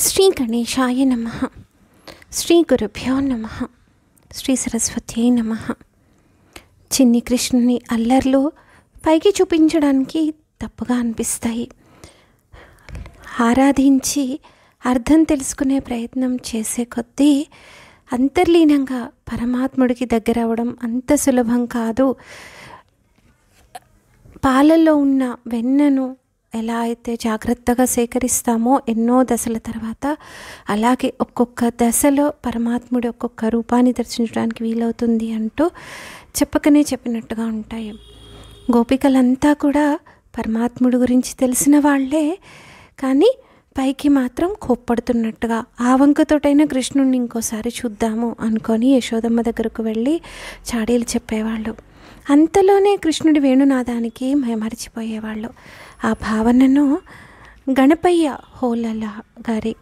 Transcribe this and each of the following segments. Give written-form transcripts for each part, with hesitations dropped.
శ్రీ గణేశాయ నమః. శ్రీ గురుభ్యో నమః. శ్రీ సరస్వత్యై నమః. చిన్ని కృష్ణుని అల్లర్లు పైకి చూపించడానికి తప్పుగా అనిపిస్తాయి. ఆరాధించి అర్థం తెలుసుకునే ప్రయత్నం చేసే కొద్దీ అంతర్లీనంగా పరమాత్ముడికి దగ్గర అవ్వడం అంత సులభం కాదు. పాలల్లో ఉన్న వెన్నను ఎలా అయితే జాగ్రత్తగా సేకరిస్తామో ఎన్నో దశల తర్వాత, అలాగే ఒక్కొక్క దశలో పరమాత్ముడి ఒక్కొక్క రూపాన్ని దర్శించడానికి వీలవుతుంది అంటూ చెప్పకనే చెప్పినట్టుగా ఉంటాయి. గోపికలంతా కూడా పరమాత్ముడి గురించి తెలిసిన వాళ్ళే, కానీ పైకి మాత్రం కోప్పడుతున్నట్టుగా ఆ వంకతోటైనా కృష్ణుడిని ఇంకోసారి చూద్దాము అనుకొని యశోదమ్మ దగ్గరకు వెళ్ళి చాడీలు చెప్పేవాళ్ళు. అంతలోనే కృష్ణుడి వేణునాదానికి మరచిపోయేవాళ్ళు. ఆ భావనను గణపయ్య హోలల గారి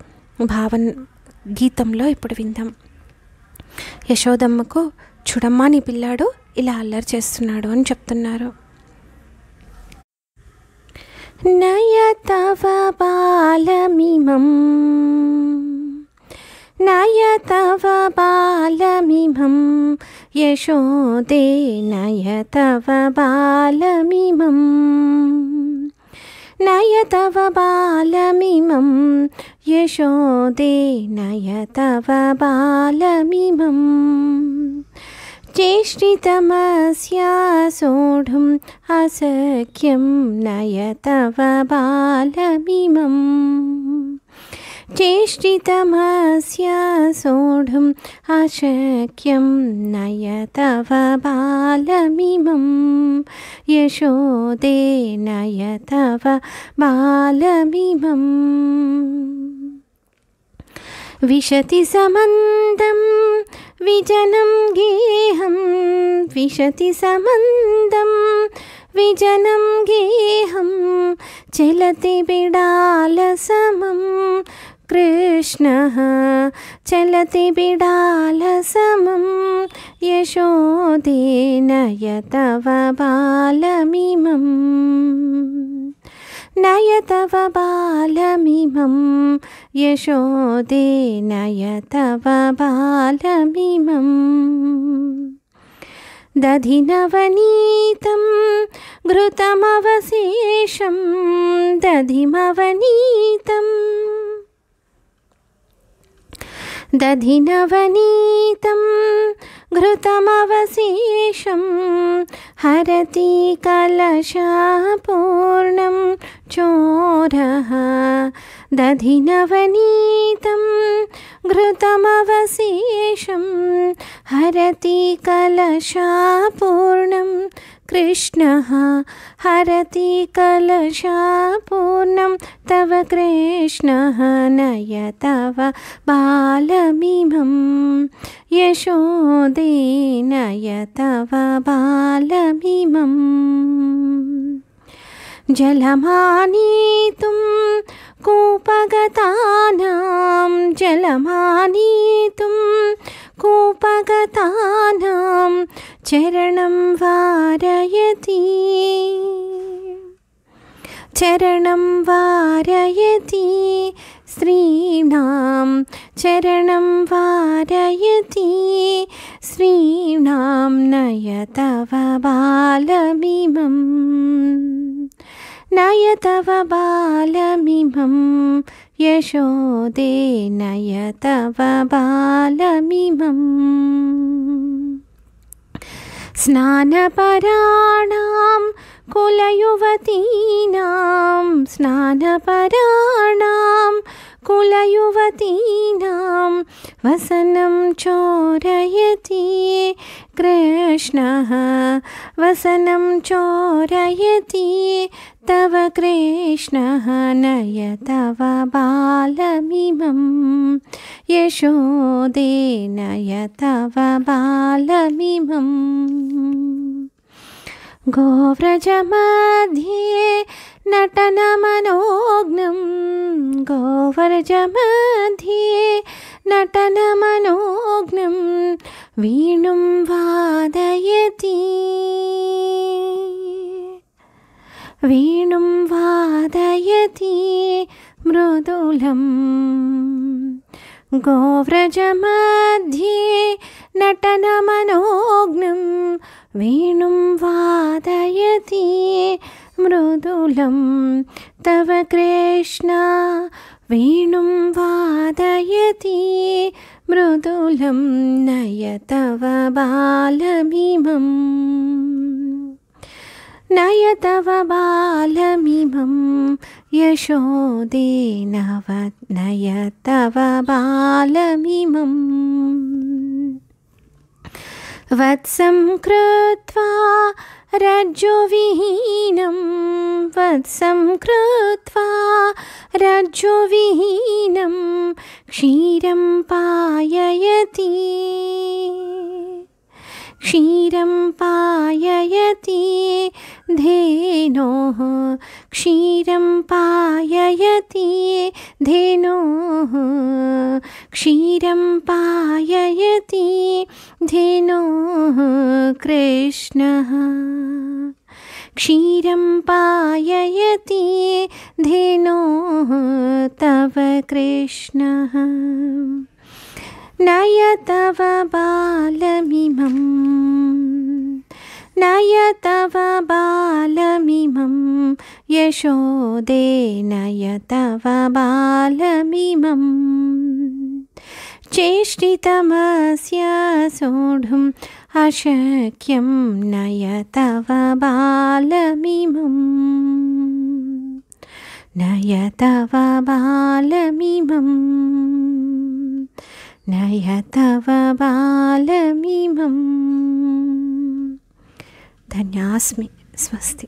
గీతంలో ఇప్పుడు విందాం. యశోదమ్మకు చూడమ్మా నీ పిల్లాడు ఇలా అల్లరి చేస్తున్నాడు అని చెప్తున్నారు. నయతవ బాలమిమం నయతవ బాలమిమం యశోదే నయతవ బాలమిమం నయతవ బాలమిమం యశోదే నయతవ బాలమిమం చేష్టితమస్యా సోఢుం అసఖ్యం నయతవ బాలమిమం చేష్టితమస్యా సోఢుం అశక్యం నయతవ బాలమిమం యశోదే నయతవ బాలమిమం విశతి సమందం విజనం గేహం విశతి సమందం విజనం గేహం చలతి బిడాల సమం కృష్ణః చలతి బిడాల సమం యశోదే నయతవ బాలమిమం నయతవ బాలమిమం యశోదే నయతవ బాలమిమం దధినవనీతం ఘృతమవశేషం దధిమవనీతం దధినవనీతం ఘృతమవశేషం హరతి కలశపూర్ణం చోరః దధినవనీతం ఘృతమవశేషం హరతి కలశపూర్ణం కృష్ణః హరతి కలశపూర్ణం తవ కృష్ణః నయతవ బాలమిమం యశోదే నయతవ బాలమిమం జలమానీతుం కూపగతానాం జలమానీతుం కూపగతానాం చరణం వారయతి చరణం వారయతి శ్రీణాం చరణం వారయతి శ్రీణాం నయతవ బాలమిమం నయతవ బాలమిమం యశోదే నయతవ బాలమిమం స్నానపరాణాం కులయువతీనాం స్నానపరాణాం కులయువతీనాం వసనం చోరయతి కృష్ణః వసనం చోరయతి తవ కృష్ణః నయతవ బాలమిమం యశోదే నయతవ బాలమిమం గోవ్రజమధ్యే నటనమనోజ్ఞం గోవ్రజమధ్యే నటనమనోజ్ఞం వీణుం వాదయతి వీణుం వాదయతి मृदुलं गोव्रजमध्ये नटनमनोज्ञं वेणुं वादयति मृदुलं तव कृष्ण वेणुं वादयति मृदुलं नय तव बालमिमं नय तव बालमिमं यशोदे नय तव बालमिमं वत्सं कृत्वा रज्जुविहीनं वत्सं कृत्वा रज्जुविहीनं क्षीरं पाययति क्षीरं पाययति धेनोः क्षीरं पाययति धेनोः क्षीरं पाययति धेनोः कृष्णः क्षीरं पाययति धेनोः तव कृष्णः नय तव बालमिमं नय तव बालमिमं यशोदे नय तव बालमिमं चेष्टितमस्य सोढुम् अशक्यं नय तव बालमिमं नय तव बालमिमं नय तव बालमिमं धन्यास्मि। स्वस्ति।